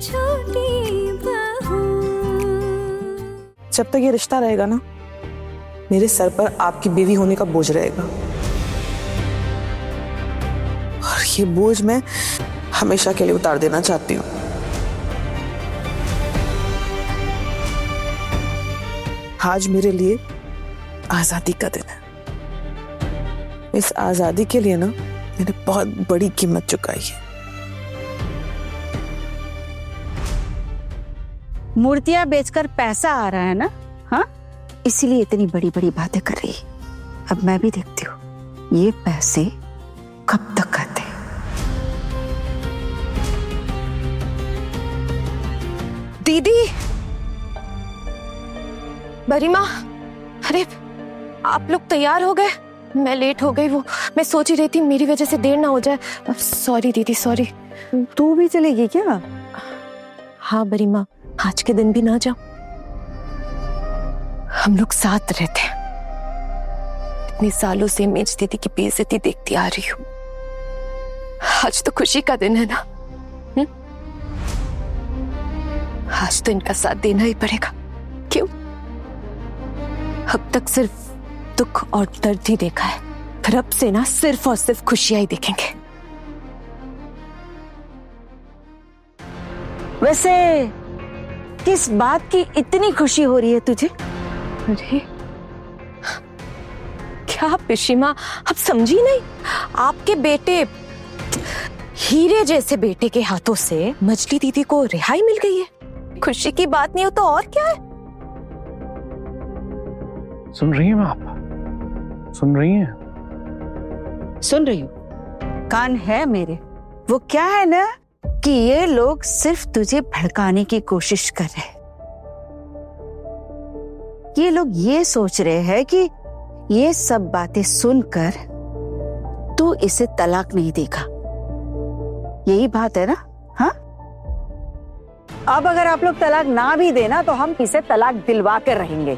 छोटी बहू। जब तक ये रिश्ता रहेगा ना, मेरे सर पर आपकी बीवी होने का बोझ रहेगा, और ये बोझ मैं हमेशा के लिए उतार देना चाहती हूँ। आज मेरे लिए आजादी का दिन है। इस आजादी के लिए ना मैंने बहुत बड़ी कीमत चुकाई है। मूर्तियां बेचकर पैसा आ रहा है ना, हाँ, इसीलिए इतनी बड़ी बड़ी बातें कर रही है। अब मैं भी देखती हूँ ये पैसे कब तक आते। दीदी, गरिमा, अरे आप लोग तैयार हो गए? मैं लेट हो गई। वो मैं सोच ही रही थी मेरी वजह से देर ना हो जाए। सॉरी दीदी, सॉरी। तू भी चलेगी क्या? हाँ बरीमा, आज के दिन भी ना जाओ। हम लोग साथ रहते हैं। इतने सालों से मेज दीदी की बेइज्जती देखती आ रही हूँ। आज तो खुशी का दिन है ना। आज तो इनका साथ देना ही पड़ेगा। क्यों? अब तक सिर्फ दुख और दर्द ही देखा है, फिर अब से ना सिर्फ और सिर्फ खुशियां ही देखेंगे। वैसे किस बात की इतनी खुशी हो रही है तुझे? अरे क्या पिशीमा, आप समझी नहीं? आपके बेटे, हीरे जैसे बेटे के हाथों से मछली दीदी को रिहाई मिल गई है। खुशी की बात नहीं हो तो और क्या है? सुन रही हैं आप? सुन रही हैं? सुन रही हूँ, कान है मेरे। वो क्या है ना कि ये लोग सिर्फ तुझे भड़काने की कोशिश कर रहे हैं। ये लोग ये सोच रहे हैं कि ये सब बातें सुनकर तू इसे तलाक नहीं देगा। यही बात है ना? हाँ, अब अगर आप लोग तलाक ना भी देना तो हम इसे तलाक दिलवा कर रहेंगे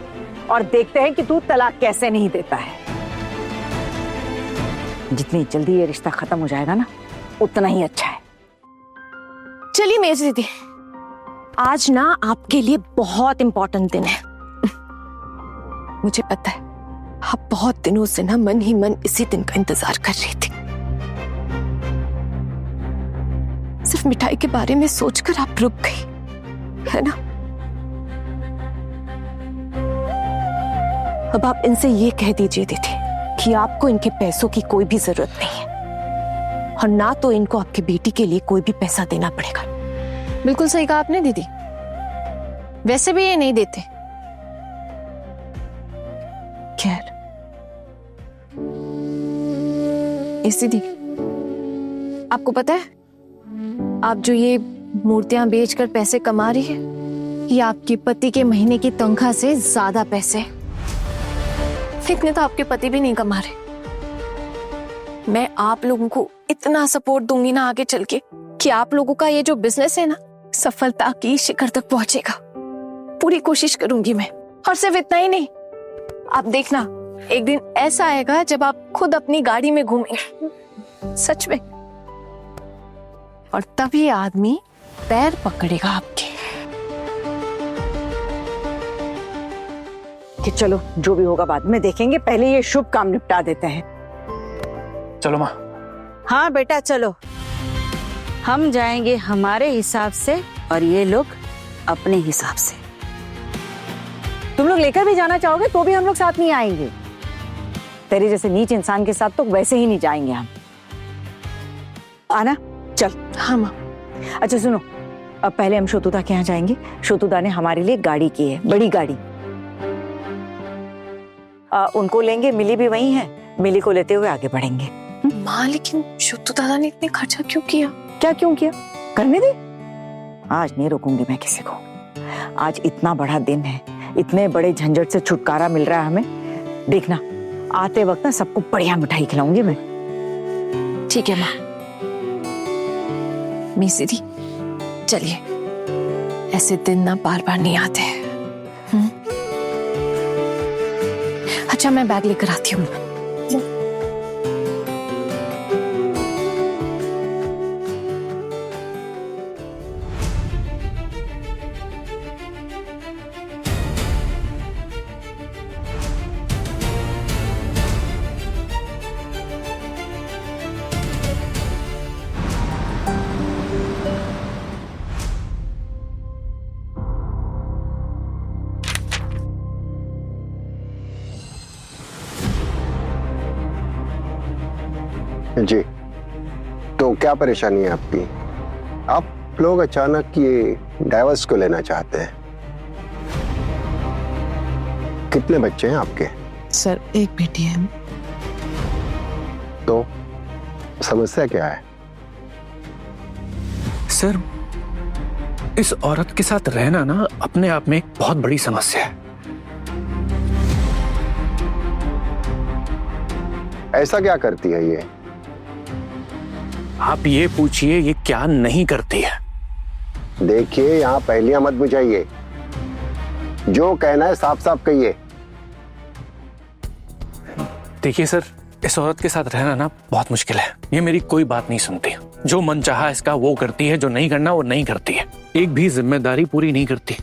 और देखते हैं कि तू तलाक कैसे नहीं देता है। जितनी जल्दी ये रिश्ता खत्म हो जाएगा ना, उतना ही अच्छा है। चलिए मेज दीदी, आज ना आपके लिए बहुत इंपॉर्टेंट दिन है। मुझे पता है आप बहुत दिनों से ना मन ही मन इसी दिन का इंतजार कर रही थी। सिर्फ मिठाई के बारे में सोचकर आप रुक गई, है ना? अब आप इनसे ये कह दीजिए दीदी कि आपको इनके पैसों की कोई भी जरूरत नहीं है, और ना तो इनको आपकी बेटी के लिए कोई भी पैसा देना पड़ेगा। बिल्कुल सही कहा आपने दीदी, वैसे भी ये नहीं देते। खैर, इस दीदी, आपको पता है आप जो ये मूर्तियां बेचकर पैसे कमा रही है, ये आपके पति के महीने की तनख्वाह से ज्यादा पैसे हैं। इतने तो आपके पति भी नहीं कमा रहे। मैं आप लोगों को इतना सपोर्ट दूंगी ना आगे चल के कि आप लोगों का ये जो बिजनेस है ना, सफलता की शिखर तक पहुंचेगा। पूरी कोशिश करूंगी मैं। और सिर्फ इतना ही नहीं, आप देखना एक दिन ऐसा आएगा जब आप खुद अपनी गाड़ी में घूमेंगे, सच में। और तभी आदमी पैर पकड़ेगा आपके। कि चलो जो भी होगा बाद में देखेंगे, पहले ये शुभ काम निपटा देते हैं। चलो माँ। हाँ बेटा चलो, हम जाएंगे हमारे हिसाब से और ये लोग अपने हिसाब से। तुम लोग लेकर भी जाना चाहोगे तो भी हम लोग साथ नहीं आएंगे। तेरे जैसे नीच इंसान के साथ तो वैसे ही नहीं जाएंगे हम। आना चल। हाँ माँ। अच्छा सुनो, अब पहले हम शोतुदा के यहाँ जाएंगे। शोतुदा ने हमारे लिए गाड़ी की है, बड़ी गाड़ी। उनको लेंगे, मिली भी वही है, मिली को लेते हुए आगे बढ़ेंगे। माँ लेकिन शुद्धू दादा ने इतने खर्चा क्यों किया? क्या क्यों किया? करने दे, आज नहीं रोकूंगी मैं किसी को। आज इतना बड़ा दिन है, इतने बड़े झंझट से छुटकारा मिल रहा है हमें। देखना आते वक्त ना सबको बढ़िया मिठाई खिलाऊंगी मैं। ठीक है माँ। मीस दीदी चलिए, ऐसे दिन ना बार बार नहीं आते। अच्छा मैं बैग लेकर आती हूँ। जी, तो क्या परेशानी है आपकी? आप लोग अचानक ये डाइवोर्स को लेना चाहते हैं? कितने बच्चे हैं आपके? सर एक बेटी है। तो समस्या क्या है? सर, इस औरत के साथ रहना ना अपने आप में एक बहुत बड़ी समस्या है। ऐसा क्या करती है ये? आप ये पूछिए ये क्या नहीं करती है। देखिए, यहाँ पहेलियां मत बुझाइए, जो कहना है साफ साफ कहिए। देखिए सर, इस औरत के साथ रहना ना बहुत मुश्किल है। ये मेरी कोई बात नहीं सुनती, जो मन चाहा इसका वो करती है, जो नहीं करना वो नहीं करती है, एक भी जिम्मेदारी पूरी नहीं करती।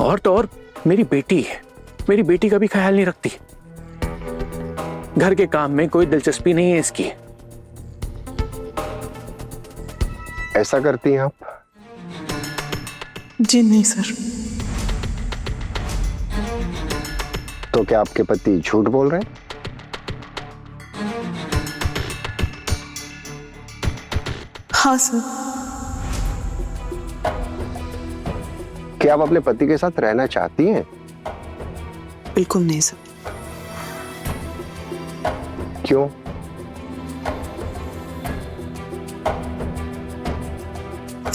और तो और मेरी बेटी है, मेरी बेटी का भी ख्याल नहीं रखती। घर के काम में कोई दिलचस्पी नहीं है इसकी। ऐसा करती हैं आप? जी नहीं सर। तो क्या आपके पति झूठ बोल रहे हैं? हाँ सर। क्या आप अपने पति के साथ रहना चाहती हैं? बिल्कुल नहीं सर। क्यों?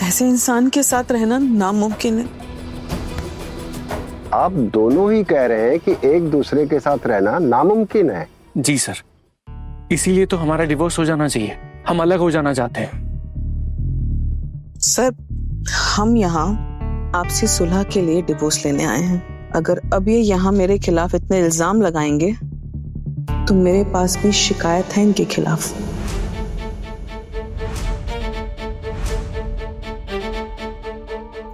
ऐसे इंसान के साथ रहना नामुमकिन है। आप दोनों ही कह रहे हैं कि एक दूसरे के साथ रहना नामुमकिन है। जी सर, इसीलिए तो हमारा डिवोर्स हो जाना चाहिए। हम अलग हो जाना चाहते हैं। सर, हम यहाँ आपसे सुलह के लिए डिवोर्स लेने आए हैं। अगर अब ये यहाँ मेरे खिलाफ इतने इल्जाम लगाएंगे तो मेरे पास भी शिकायत है इनके खिलाफ।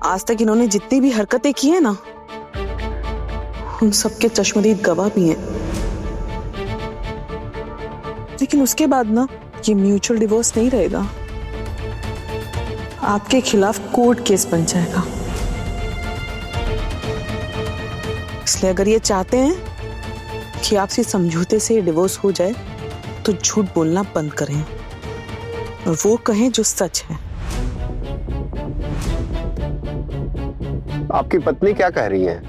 आज तक इन्होंने जितनी भी हरकतें की है ना, उन सबके चश्मदीद गवाह भी हैं। लेकिन उसके बाद ना ये म्यूचुअल डिवोर्स नहीं रहेगा, आपके खिलाफ कोर्ट केस बन जाएगा। इसलिए अगर ये चाहते हैं कि आपसे समझौते से डिवोर्स हो जाए तो झूठ बोलना बंद करें और वो कहें जो सच है। आपकी पत्नी क्या कह रही है?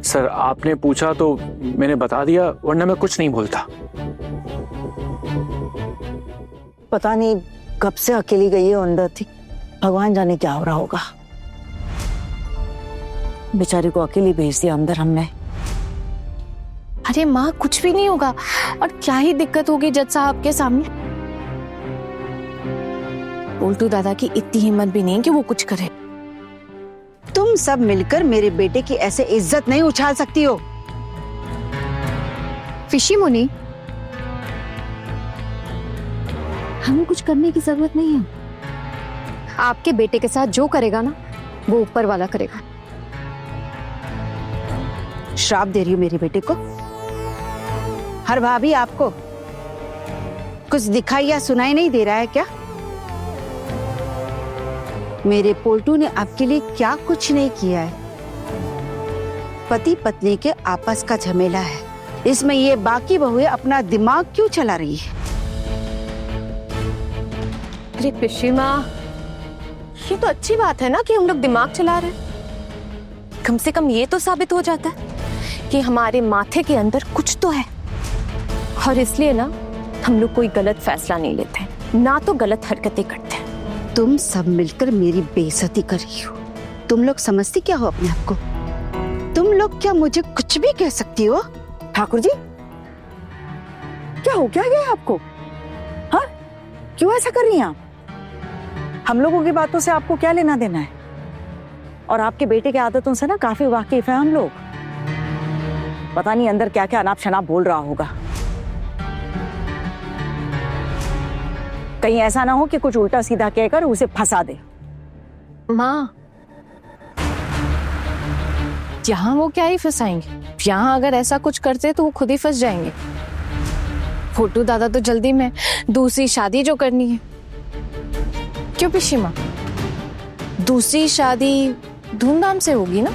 सर, आपने पूछा तो मैंने बता दिया, वरना मैं कुछ नहीं बोलता। पता नहीं कब से अकेली गई है अंदर थी। भगवान जाने क्या हो रहा होगा। बेचारी को अकेली भेज दिया अंदर हमने। अरे माँ, कुछ भी नहीं होगा। और क्या ही दिक्कत होगी जज साहब के सामने। उल्टू दादा की इतनी हिम्मत भी नहीं कि वो कुछ करे। तुम सब मिलकर मेरे बेटे की ऐसे इज्जत नहीं उछाल सकती हो। फिशी मुनी, हमें कुछ करने की जरूरत नहीं है। आपके बेटे के साथ जो करेगा ना, वो ऊपर वाला करेगा। श्राप दे रही हो मेरे बेटे को? हर भाभी आपको कुछ दिखाई या सुनाई नहीं दे रहा है क्या? मेरे पोल्टू ने आपके लिए क्या कुछ नहीं किया है। पति पत्नी के आपस का झमेला है, इसमें ये बाकी बहुएं अपना दिमाग क्यों चला रही है? अरे पिशी माँ, ये तो अच्छी बात है ना कि हम लोग दिमाग चला रहे हैं। कम से कम ये तो साबित हो जाता है कि हमारे माथे के अंदर कुछ तो है। और इसलिए ना हम लोग कोई गलत फैसला नहीं लेते, ना तो गलत हरकतें करते। तुम सब मिलकर मेरी बेइज्जती कर रही हो। तुम लोग समझती क्या हो अपने आप को? तुम लोग क्या मुझे कुछ भी कह सकती हो? ठाकुर जी, क्या हो क्या गया आपको? हाँ, क्यों ऐसा कर रही हैं आप? हम लोगों की बातों से आपको क्या लेना देना है? और आपके बेटे की आदतों से ना काफी वाकिफ है हम लोग। पता नहीं अंदर क्या क्या अनाप शनाप बोल रहा होगा। कहीं ऐसा ना हो कि कुछ उल्टा सीधा कहकर उसे फंसा दे। माँ, यहाँ वो क्या ही फंसाएंगे। यहाँ अगर ऐसा कुछ करते तो वो खुद ही फंस जाएंगे। फोटू दादा तो जल्दी में दूसरी शादी जो करनी है। क्यों पिशी माँ, दूसरी शादी धूमधाम से होगी ना?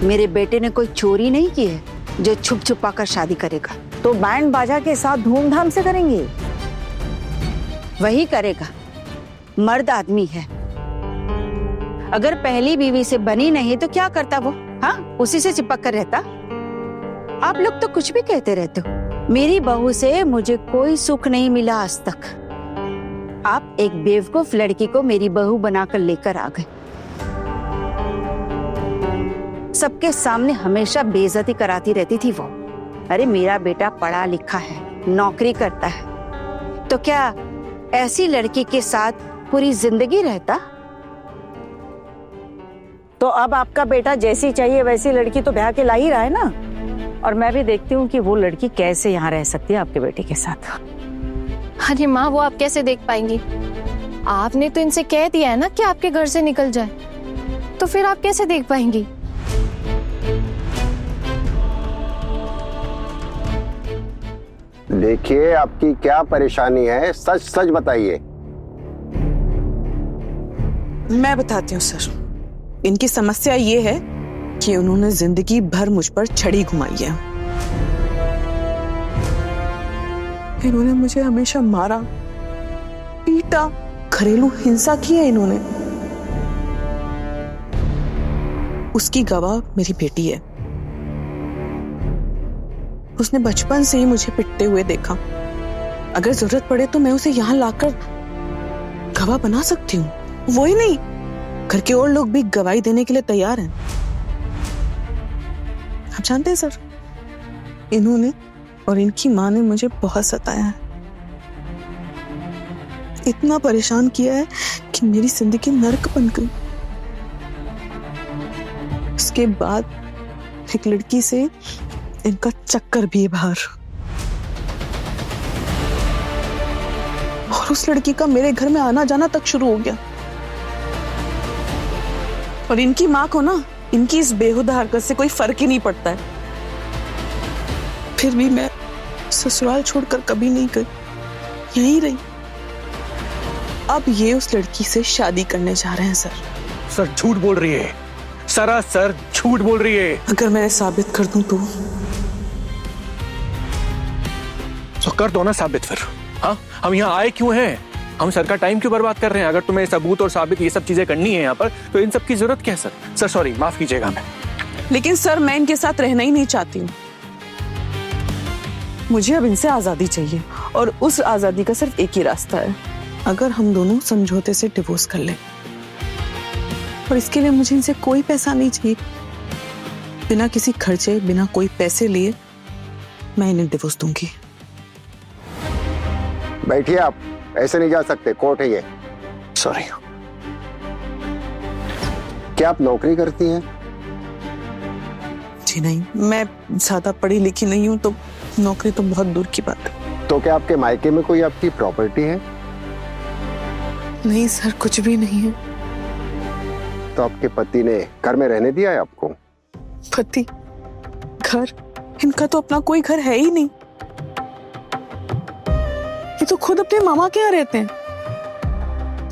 मेरे बेटे ने कोई चोरी नहीं की है जो छुप छुपा कर शादी करेगा। तो बैंड बाजा के साथ धूमधाम से करेंगे। वही करेगा, मर्द आदमी है। अगर पहली बीवी से बनी नहीं तो क्या करता वो? हाँ, उसी से चिपक कर रहता। आप लोग तो कुछ भी कहते रहते हो। मेरी बहू से मुझे कोई सुख नहीं मिला आज तक। आप एक बेवकूफ लड़की को मेरी बहू बनाकर लेकर आ गए। सबके सामने हमेशा बेइज्जती कराती रहती थी वो। अरे मेरा बेटा पढ़ा लिखा है, नौकरी करता है, तो क्या ऐसी लड़की के साथ पूरी जिंदगी रहता? तो अब आपका बेटा जैसी चाहिए वैसी लड़की तो ब्याह के ला ही रहा है ना। और मैं भी देखती हूँ कि वो लड़की कैसे यहाँ रह सकती है आपके बेटे के साथ। अरे माँ, वो आप कैसे देख पाएंगी? आपने तो इनसे कह दिया है ना कि आपके घर से निकल जाए, तो फिर आप कैसे देख पाएंगी? देखिए, आपकी क्या परेशानी है, सच सच बताइए। मैं बताती हूँ सर। इनकी समस्या ये है कि उन्होंने जिंदगी भर मुझ पर छड़ी घुमाई है। इन्होंने मुझे हमेशा मारा, पीटा, घरेलू हिंसा की है इन्होंने। उसकी गवाह मेरी बेटी है। उसने बचपन से ही मुझे पिटते हुए देखा। अगर जरूरत पड़े तो मैं उसे यहाँ लाकर गवाह बना सकती हूँ। वो ही नहीं, घर के और लोग भी गवाही देने के लिए तैयार हैं। आप जानते हैं सर, इन्होंने और इनकी माँ ने मुझे बहुत सताया है, इतना परेशान किया है कि मेरी जिंदगी नर्क बन गई। उसके बाद एक लड़की से इनका चक्कर भी है बाहर, और उस लड़की का मेरे घर में आना जाना तक शुरू हो गया। और इनकी माँ को ना इनकी इस बेहुदा हरकत से कोई फर्क ही नहीं पड़ता है। फिर भी मैं ससुराल छोड़कर कभी नहीं गई, यहीं रही। अब ये उस लड़की से शादी करने जा रहे हैं सर। सर झूठ बोल रही है, सरासर झूठ बोल रही है। अगर मैं साबित कर दूं तो कर दो ना साबित फिर। हाँ, हम यहाँ आए क्यों हैं? हम सर का टाइम क्यों बर्बाद कर रहे हैं? अगर तुम्हें सबूत और साबित ये सब चीजें करनी है यहाँ पर, तो इन सब की जरूरत क्या है सर? सर सॉरी, माफ कीजिएगा मैं। लेकिन सर, मैं इनके साथ रहना ही नहीं चाहती हूँ। मुझे अब इनसे आजादी चाहिए, और उस आजादी का सिर्फ एक ही रास्ता है। अगर हम दोनों समझौते से डिवोर्स कर लें, और इसके लिए मुझे इनसे कोई पैसा नहीं चाहिए। बिना किसी खर्चे, बिना कोई पैसे लिए मैं इन्हें डिवोर्स दूंगी। बैठिए, आप ऐसे नहीं जा सकते, कोर्ट है ये। सॉरी। क्या आप नौकरी करती हैं? जी नहीं, मैं ज्यादा पढ़ी लिखी नहीं हूँ, तो नौकरी तो बहुत दूर की बात है। तो क्या आपके मायके में कोई आपकी प्रॉपर्टी है? नहीं सर, कुछ भी नहीं है। तो आपके पति ने घर में रहने दिया है आपको? पति? घर? इनका तो अपना कोई घर है ही नहीं। ये तो खुद अपने मामा के यहाँ रहते हैं।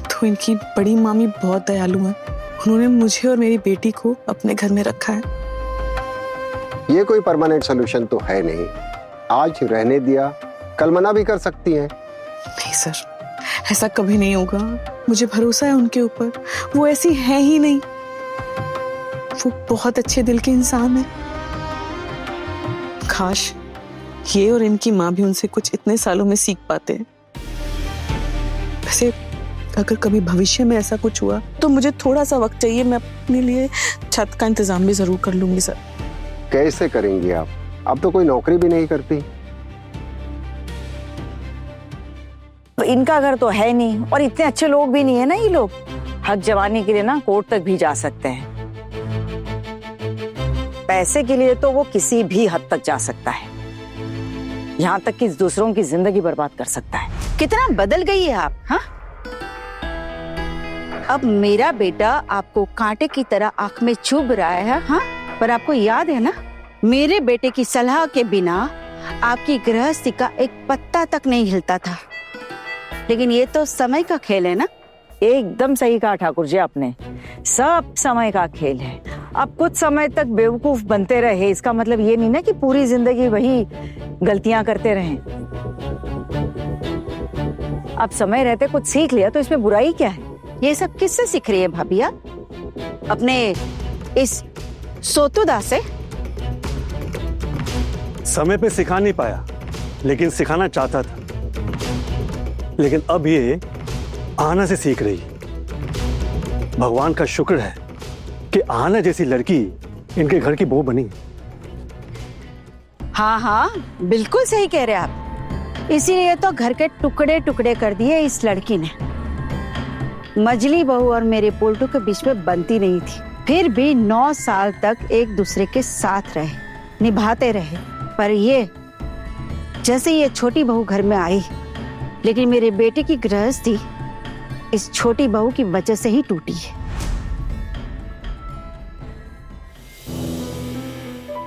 तो इनकी बड़ी मामी बहुत दयालु है, उन्होंने मुझे और मेरी बेटी को अपने घर में रखा है। ये कोई परमानेंट सोल्यूशन तो है नहीं। आज रहने दिया, कल मना भी कर सकती हैं। नहीं सर, ऐसा कभी नहीं होगा। मुझे भरोसा है उनके ऊपर, वो ऐसी है ही नहीं। वो बहुत अच्छे दिल के इंसान है। काश ये और इनकी माँ भी उनसे कुछ इतने सालों में सीख पाते हैं। वैसे अगर कभी भविष्य में ऐसा कुछ हुआ तो मुझे थोड़ा सा वक्त चाहिए। मैं अपने लिए छत का इंतजाम भी जरूर कर लूंगी सर। कैसे करेंगी आप? अब तो कोई नौकरी भी नहीं करती। तो इनका घर तो है नहीं, और इतने अच्छे लोग भी नहीं है ना ये लोग। हक जवानी के लिए ना कोर्ट तक भी जा सकते हैं। पैसे के लिए तो वो किसी भी हद तक जा सकता है, यहाँ तक कि दूसरों की जिंदगी बर्बाद कर सकता है। कितना बदल गई है आप। हाँ, अब मेरा बेटा आपको कांटे की तरह आंख में चुभ रहा है। हाँ, पर आपको याद है ना, मेरे बेटे की सलाह के बिना आपकी गृहस्थी का एक पत्ता तक नहीं हिलता था। लेकिन ये तो समय का खेल है ना। एकदम सही कहा ठाकुर जी आपने, सब समय का खेल है। अब कुछ समय तक बेवकूफ बनते रहे इसका मतलब ये नहीं ना कि पूरी जिंदगी वही गलतियां करते रहें। अब समय रहते कुछ सीख लिया तो इसमें बुराई क्या है? ये सब किससे सीख रही है भाभी आप? अपने इस सोतुदा से? समय पे सिखा नहीं पाया, लेकिन सिखाना चाहता था। लेकिन अब ये आना से सीख रही। भगवान का शुक्र है कि आना जैसी लड़की इनके घर की बहू बनी। हाँ हाँ, बिल्कुल सही कह रहे आप। इसीलिए तो घर के टुकड़े टुकड़े कर दिए इस लड़की ने। मजली बहू और मेरे पोल्टू के बीच में बनती नहीं थी, फिर भी 9 साल तक एक दूसरे के साथ रहे, निभाते रहे। पर ये जैसे ये छोटी बहू घर में आई, लेकिन मेरे बेटे की गृहस्थी इस छोटी बहू की वजह से ही टूटी है।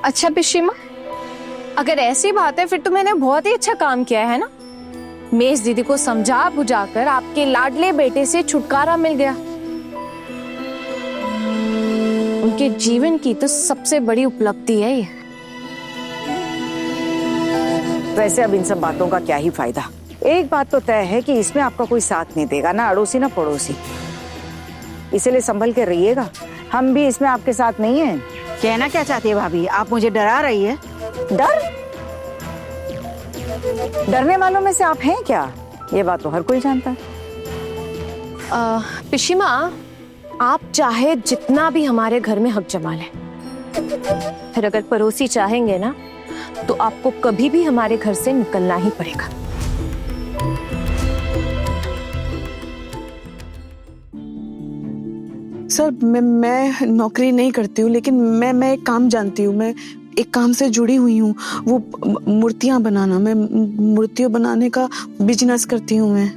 अच्छा पिशीमा, अगर ऐसी बात है फिर तो मैंने बहुत ही अच्छा काम किया है ना। मेज दीदी को समझा बुझाकर आपके लाडले बेटे से छुटकारा मिल गया। उनके जीवन की तो सबसे बड़ी उपलब्धि है ये। वैसे अब इन सब बातों का क्या ही फायदा। एक बात तो तय है कि इसमें आपका कोई साथ नहीं देगा, ना अड़ोसी ना पड़ोसी। इसीलिए संभल के रहिएगा, हम भी इसमें आपके साथ नहीं हैं। कहना क्या चाहती है भाभी? आप मुझे डरा रही है? डर? डरने वालों में से आप हैं क्या? ये बात तो हर कोई जानता है। पिशीमा, आप चाहे जितना भी हमारे घर में हक जमा लें, फिर अगर पड़ोसी चाहेंगे ना तो आपको कभी भी हमारे घर से निकलना ही पड़ेगा। सर मैं नौकरी नहीं करती हूँ, लेकिन मैं एक काम जानती हूँ। मैं एक काम से जुड़ी हुई हूँ, वो मूर्तियां बनाना। मैं मूर्तियां बनाने का बिजनेस करती हूँ। मैं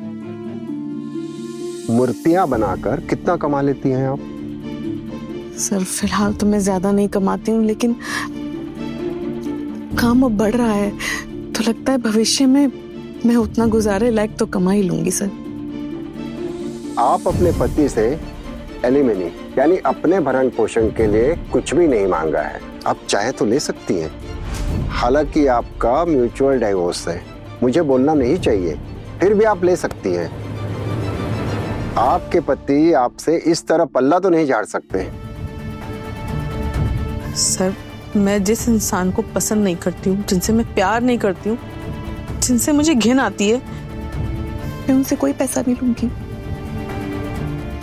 मूर्तियां बनाकर कितना कमा लेती हैं आप? सर फिलहाल तो मैं ज्यादा नहीं कमाती हूँ, लेकिन काम अब बढ़ रहा है तो लगता है भविष्य में मैं उतना गुजारे लायक तो कमा ही लूंगी। सर आप अपने पति से एलिमनी यानी अपने भरण पोषण के लिए कुछ भी नहीं मांगा है। आप चाहे तो ले सकती हैं। हालांकि आपका म्यूचुअल डाइवोर्स है, मुझे बोलना नहीं चाहिए, फिर भी आप ले सकती हैं। आपके पति आपसे इस तरह पल्ला तो नहीं झाड़ सकते। सर मैं जिस इंसान को पसंद नहीं करती हूँ, जिनसे मैं प्यार नहीं करती हूँ, जिनसे मुझे घिन आती है, मैं उनसे कोई पैसा नहीं लूंगी।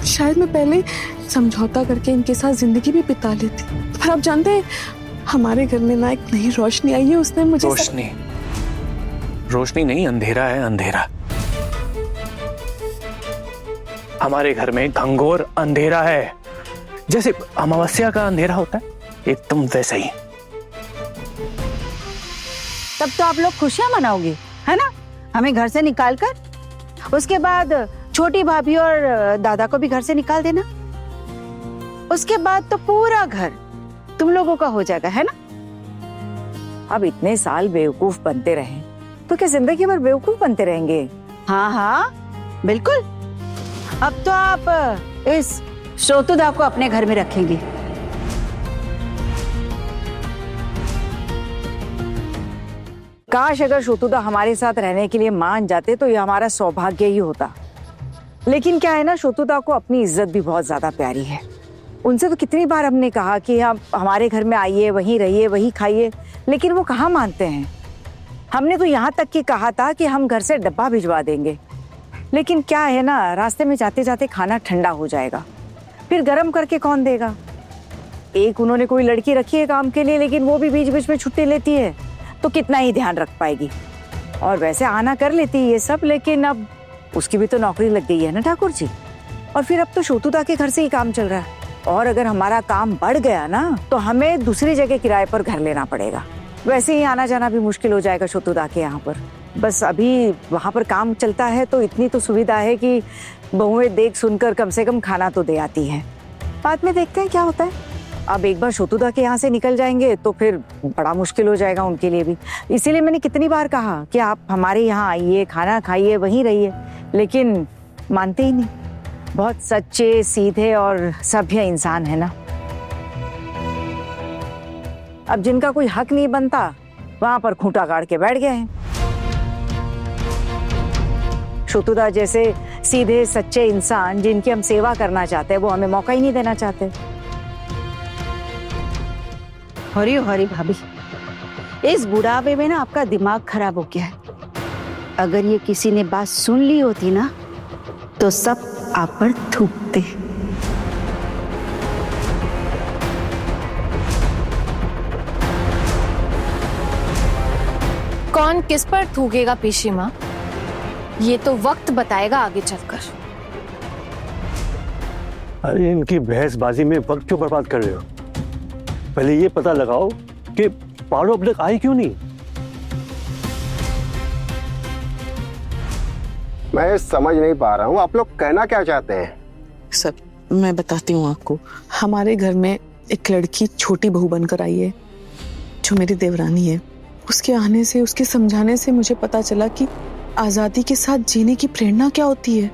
शायद मैं पहले समझौता करके इनके साथ जिंदगी भी बिता लेती, पर आप जानते हैं हमारे घर में ना एक नई रोशनी आई है। उसने मुझे रोशनी नहीं, अंधेरा है, अंधेरा। हमारे घर में घंघोर अंधेरा है, जैसे अमावस्या का अंधेरा होता है, एकदम वैसे ही। तब तो आप लोग खुशियां मनाओगे, है ना? हमें घर से निकाल कर उसके बाद छोटी भाभी और दादा को भी घर से निकाल देना। उसके बाद तो पूरा घर तुम लोगों का हो जाएगा, है ना? अब इतने साल बेवकूफ बनते रहे तो क्या जिंदगी भर बेवकूफ बनते रहेंगे? हाँ हाँ बिल्कुल। अब तो आप इस श्रोतुदा को अपने घर में रखेंगे। काश अगर श्रोतुदा हमारे साथ रहने के लिए मान जाते तो ये हमारा सौभाग्य ही होता। लेकिन क्या है ना, श्रोतुदा को अपनी इज्जत भी बहुत ज्यादा प्यारी है। उनसे तो कितनी बार हमने कहा कि आप हमारे घर में आइए, वहीं रहिए, वहीं खाइए, लेकिन वो कहाँ मानते हैं। हमने तो यहाँ तक कि कहा था कि हम घर से डब्बा भिजवा देंगे, लेकिन क्या है ना, रास्ते में जाते जाते खाना ठंडा हो जाएगा, फिर गर्म करके कौन देगा। एक उन्होंने कोई लड़की रखी है काम के लिए, लेकिन वो भी बीच बीच में छुट्टी लेती है, तो कितना ही ध्यान रख पाएगी। और वैसे आना कर लेती है ये सब, लेकिन अब उसकी भी तो नौकरी लग गई है ना ठाकुर जी। और फिर अब तो श्रोतुदा के घर से ही काम चल रहा है, और अगर हमारा काम बढ़ गया ना तो हमें दूसरी जगह किराए पर घर लेना पड़ेगा। वैसे ही आना जाना भी मुश्किल हो जाएगा श्रोतुदा के यहाँ पर। बस अभी वहाँ पर काम चलता है तो इतनी तो सुविधा है कि बहुएं देख सुनकर कम से कम खाना तो दे आती है। बाद में देखते हैं क्या होता है। अब एक बार श्रोतुदा के यहाँ से निकल जाएंगे तो फिर बड़ा मुश्किल हो जाएगा उनके लिए भी। इसीलिए मैंने कितनी बार कहा कि आप हमारे यहाँ आइए, खाना खाइए, वहीं रहिए, लेकिन मानते ही नहीं। बहुत सच्चे, सीधे और सभ्य इंसान है ना। अब जिनका कोई हक नहीं बनता वहां पर खूंटा गाड़ के बैठ गए हैं। शुतुदा जैसे सीधे सच्चे इंसान जिनकी हम सेवा करना चाहते हैं वो हमें मौका ही नहीं देना चाहते। हरी भाभी, इस बुढ़ापे में ना आपका दिमाग खराब हो गया है। अगर ये किसी ने बात सुन ली होती ना तो सब आप पर थूकते। कौन किस पर थूकेगा पीशी माँ, ये तो वक्त बताएगा आगे चलकर। अरे इनकी बहसबाजी में वक्त क्यों बर्बाद कर रहे हो? पहले ये पता लगाओ कि पारो अब तक आई क्यों नहीं। मैं समझ नहीं पा रहा हूँ आप लोग कहना क्या चाहते हैं। सर, मैं बताती हूँ आपको। हमारे घर में एक लड़की छोटी बहू बनकर आई है जो मेरी देवरानी है। उसके आने से, उसके समझाने से मुझे पता चला कि आजादी के साथ जीने की प्रेरणा क्या होती है।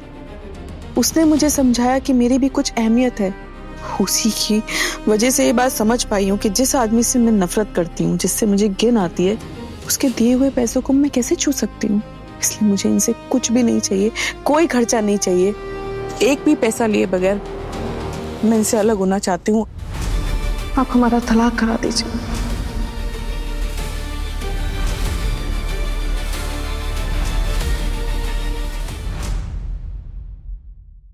उसने मुझे समझाया कि मेरी भी कुछ अहमियत है। उसी की वजह से ये बात समझ पाई हूँ कि जिस आदमी से मैं नफरत करती हूँ, जिससे मुझे घिन आती है, उसके दिए हुए पैसों को मैं कैसे छू सकती हूँ। इसलिए मुझे इनसे कुछ भी नहीं चाहिए, कोई खर्चा नहीं चाहिए। एक भी पैसा लिए बगैर मैं इनसे अलग होना चाहती हूँ। आप हमारा तलाक करा दीजिए।